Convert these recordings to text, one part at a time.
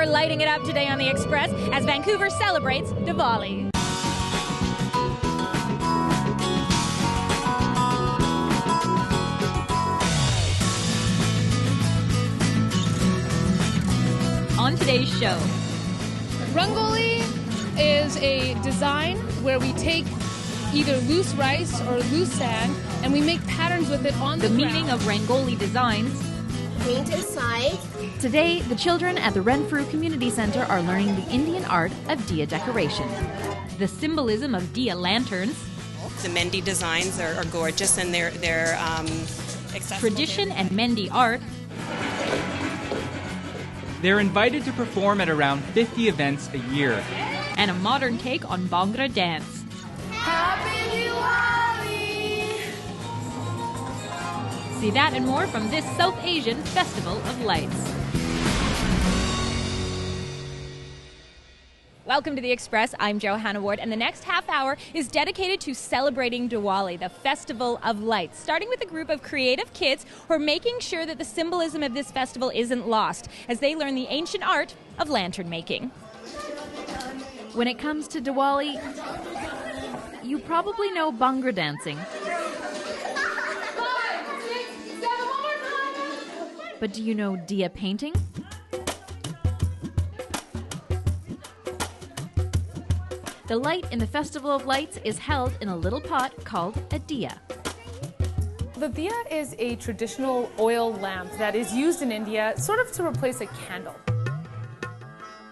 We're lighting it up today on the Express as Vancouver celebrates Diwali. On today's show, Rangoli is a design where we take either loose rice or loose sand and we make patterns with it on the ground. The meaning of Rangoli designs. Paint inside. Today, the children at the Renfrew Community Centre are learning the Indian art of diya decoration. The symbolism of diya lanterns. The Mendi designs are gorgeous and they're accessible. Tradition and Mendi art. They're invited to perform at around 50 events a year. And a modern take on Bhangra dance. Happy Diwali! See that and more from this South Asian Festival of Lights. Welcome to the Express. I'm Johanna Ward, and the next half hour is dedicated to celebrating Diwali, the Festival of Lights, starting with a group of creative kids who are making sure that the symbolism of this festival isn't lost as they learn the ancient art of lantern making. When it comes to Diwali, you probably know Bhangra dancing. But do you know diya painting? The light in the Festival of Lights is held in a little pot called a diya. The diya is a traditional oil lamp that is used in India sort of to replace a candle.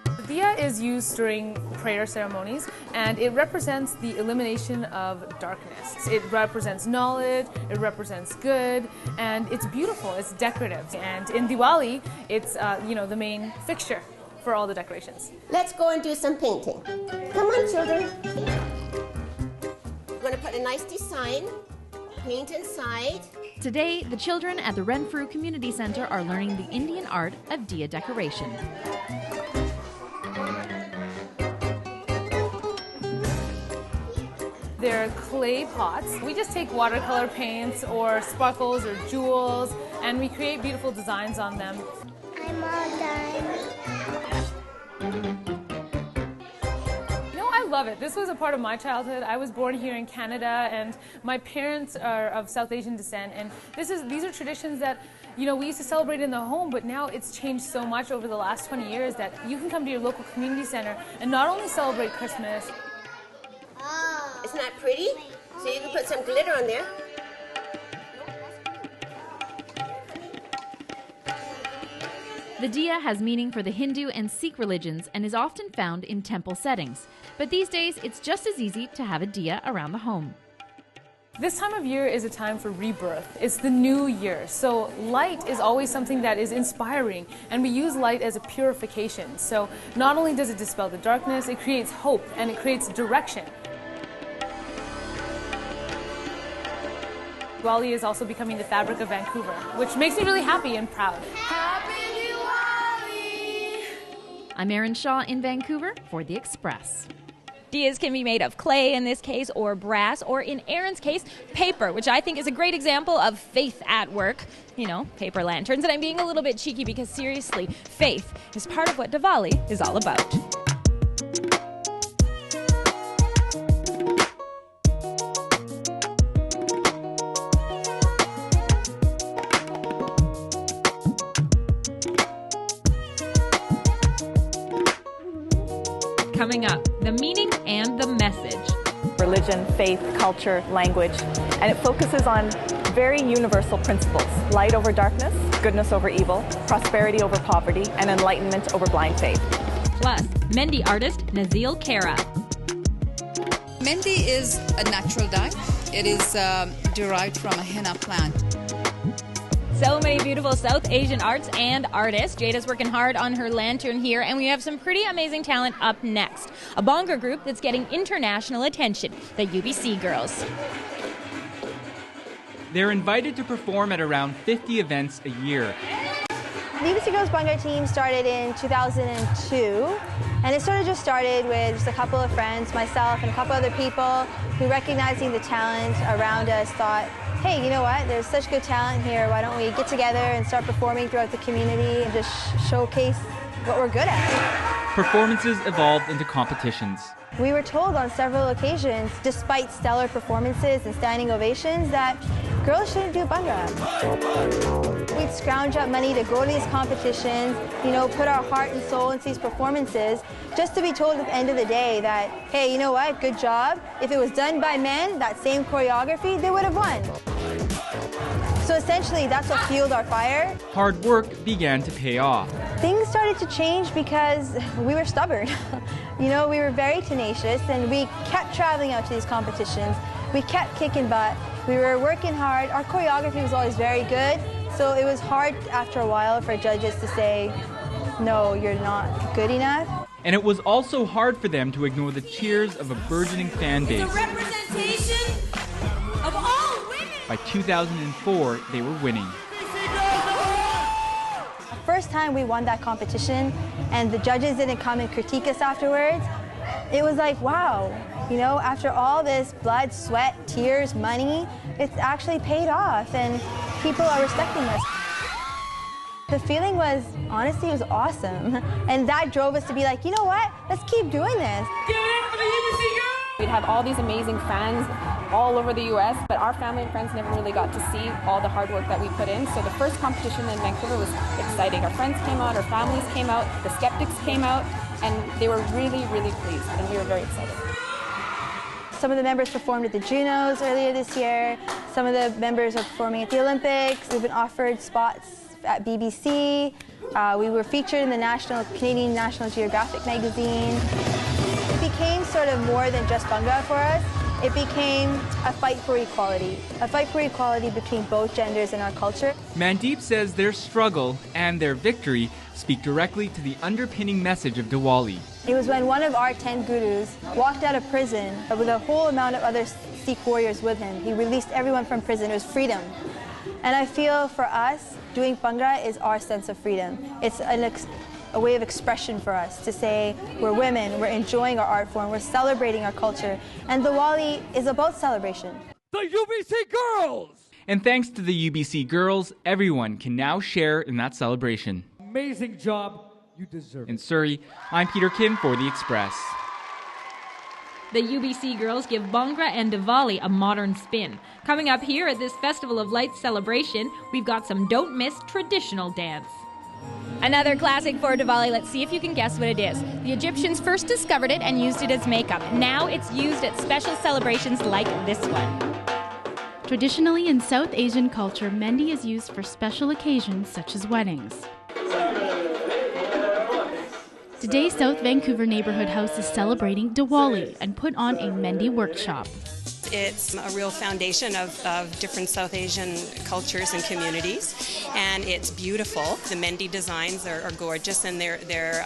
The diya is used during prayer ceremonies and it represents the elimination of darkness. It represents knowledge, it represents good, and it's beautiful, it's decorative. And in Diwali, it's the main fixture for all the decorations. Let's go and do some painting. Come on, children. We're going to put a nice design, paint inside. Today, the children at the Renfrew Community Centre are learning the Indian art of diya decoration. They're clay pots. We just take watercolor paints or sparkles or jewels and we create beautiful designs on them. I'm all done. I love it. This was a part of my childhood. I was born here in Canada and my parents are of South Asian descent, and these are traditions that we used to celebrate in the home, but now it's changed so much over the last 20 years that you can come to your local community center and not only celebrate Christmas. Isn't that pretty? So you can put some glitter on there. The diya has meaning for the Hindu and Sikh religions and is often found in temple settings. But these days, it's just as easy to have a diya around the home. This time of year is a time for rebirth. It's the new year. So light is always something that is inspiring, and we use light as a purification. So not only does it dispel the darkness, it creates hope and it creates direction. Diwali is also becoming the fabric of Vancouver, which makes me really happy and proud. Happy Diwali! I'm Erin Shaw in Vancouver for The Express. Diyas can be made of clay in this case, or brass, or in Erin's case, paper, which I think is a great example of faith at work. Paper lanterns. And I'm being a little bit cheeky because seriously, faith is part of what Diwali is all about. Coming up, the meaning and the message. Religion, faith, culture, language, and it focuses on very universal principles: light over darkness, goodness over evil, prosperity over poverty, and enlightenment over blind faith. Plus, Mendi artist Nazil Kara. Mendi is a natural dye. It is derived from a henna plant. So many beautiful South Asian arts and artists. Jada's working hard on her lantern here, and we have some pretty amazing talent up next. A Bhangra group that's getting international attention, the UBC Girls. They're invited to perform at around 50 events a year. The UBC Girls Bhangra team started in 2002, and it sort of just started with just a couple of friends, myself and a couple other people who, recognizing the talent around us, thought, hey, you know what, there's such good talent here, why don't we get together and start performing throughout the community and just showcase what we're good at. Performances evolved into competitions. We were told on several occasions, despite stellar performances and standing ovations, that girls shouldn't do Bhangra. We'd scrounge up money to go to these competitions, put our heart and soul into these performances, just to be told at the end of the day that, hey, you know what, good job. If it was done by men, that same choreography, they would have won. So essentially, that's what fueled our fire. Hard work began to pay off. Things started to change because we were stubborn. We were very tenacious, and we kept traveling out to these competitions. We kept kicking butt. We were working hard. Our choreography was always very good, so it was hard after a while for judges to say, no, you're not good enough. And it was also hard for them to ignore the cheers of a burgeoning fan base. It's a representation of all women. By 2004, they were winning. The first time we won that competition and the judges didn't come and critique us afterwards, it was like, wow, after all this blood, sweat, tears, money, it's actually paid off and people are respecting us. The feeling was, honestly, it was awesome. And that drove us to be like, you know what, let's keep doing this. Give it up for the UBC girls! We'd have all these amazing fans all over the US, but our family and friends never really got to see all the hard work that we put in. So the first competition in Vancouver was exciting. Our friends came out, our families came out, the skeptics came out, and they were really, really pleased, and we were very excited. Some of the members performed at the Junos earlier this year. Some of the members are performing at the Olympics. We've been offered spots at BBC. We were featured in the Canadian National Geographic magazine. It became sort of more than just Bhangra for us. It became a fight for equality between both genders in our culture. Mandeep says their struggle and their victory speak directly to the underpinning message of Diwali. It was when one of our 10 gurus walked out of prison with a whole amount of other Sikh warriors with him. He released everyone from prison. It was freedom. And I feel for us, doing Bhangra is our sense of freedom. It's a way of expression for us to say we're women, we're enjoying our art form, we're celebrating our culture. And Diwali is about celebration. The UBC girls! And thanks to the UBC girls, everyone can now share in that celebration. Amazing job. You deserve it. In Surrey, I'm Peter Kim for The Express. The UBC girls give Bhangra and Diwali a modern spin. Coming up here at this Festival of Lights celebration, we've got some don't miss traditional dance. Another classic for Diwali. Let's see if you can guess what it is. The Egyptians first discovered it and used it as makeup. Now it's used at special celebrations like this one. Traditionally in South Asian culture, mehndi is used for special occasions such as weddings. Today, South Vancouver Neighbourhood House is celebrating Diwali and put on a mehndi workshop. It's a real foundation of different South Asian cultures and communities, and it's beautiful. The mehndi designs are gorgeous, and they're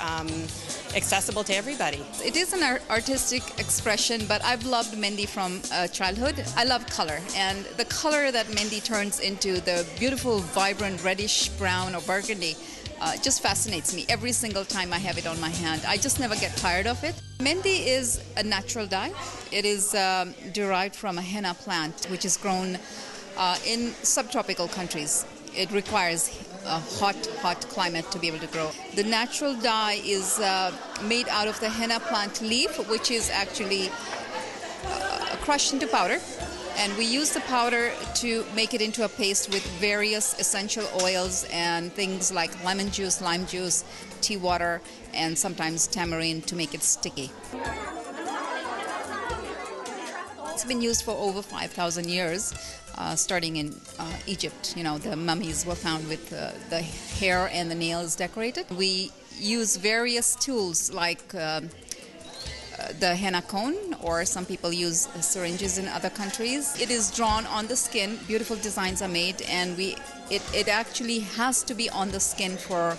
accessible to everybody. It is an artistic expression, but I've loved mehndi from childhood. I love color, and the color that mehndi turns into, the beautiful, vibrant reddish brown or burgundy, just fascinates me every single time I have it on my hand. I just never get tired of it. Mehndi is a natural dye. It is derived from a henna plant, which is grown in subtropical countries. It requires a hot climate to be able to grow. The natural dye is made out of the henna plant leaf, which is actually crushed into powder. And we use the powder to make it into a paste with various essential oils and things like lemon juice, lime juice, tea water, and sometimes tamarind to make it sticky. It's been used for over 5,000 years, starting in Egypt. The mummies were found with the hair and the nails decorated. We use various tools like the henna cone, or some people use syringes in other countries. It is drawn on the skin, beautiful designs are made, and it actually has to be on the skin for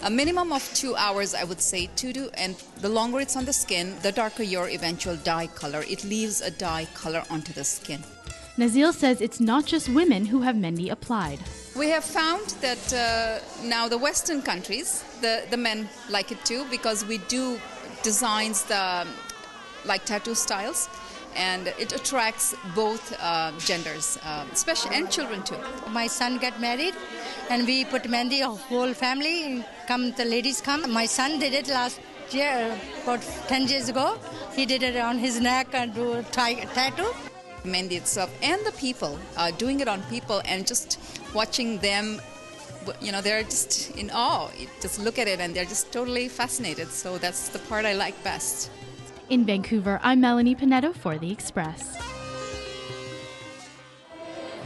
a minimum of 2 hours, I would say, and the longer it's on the skin, the darker your eventual dye color. It leaves a dye color onto the skin. Nazil says it's not just women who have mehndi applied. We have found that now the Western countries, the men like it too, because we do designs like tattoo styles, and it attracts both genders, especially and children too. My son got married, and we put mehndi, a whole family. The ladies come. My son did it last year, about 10 years ago. He did it on his neck and do a tattoo. Mehndi itself and the people, doing it on people and just watching them, they're just in awe. You just look at it and they're just totally fascinated. So that's the part I like best. In Vancouver, I'm Melanie Panetto for The Express.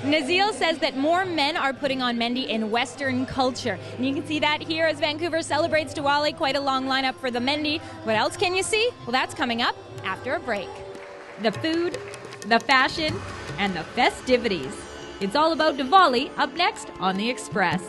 Nazil says that more men are putting on mehndi in Western culture. And you can see that here as Vancouver celebrates Diwali. Quite a long lineup for the mehndi. What else can you see? Well, that's coming up after a break. The food, the fashion, and the festivities. It's all about Diwali up next on The Express.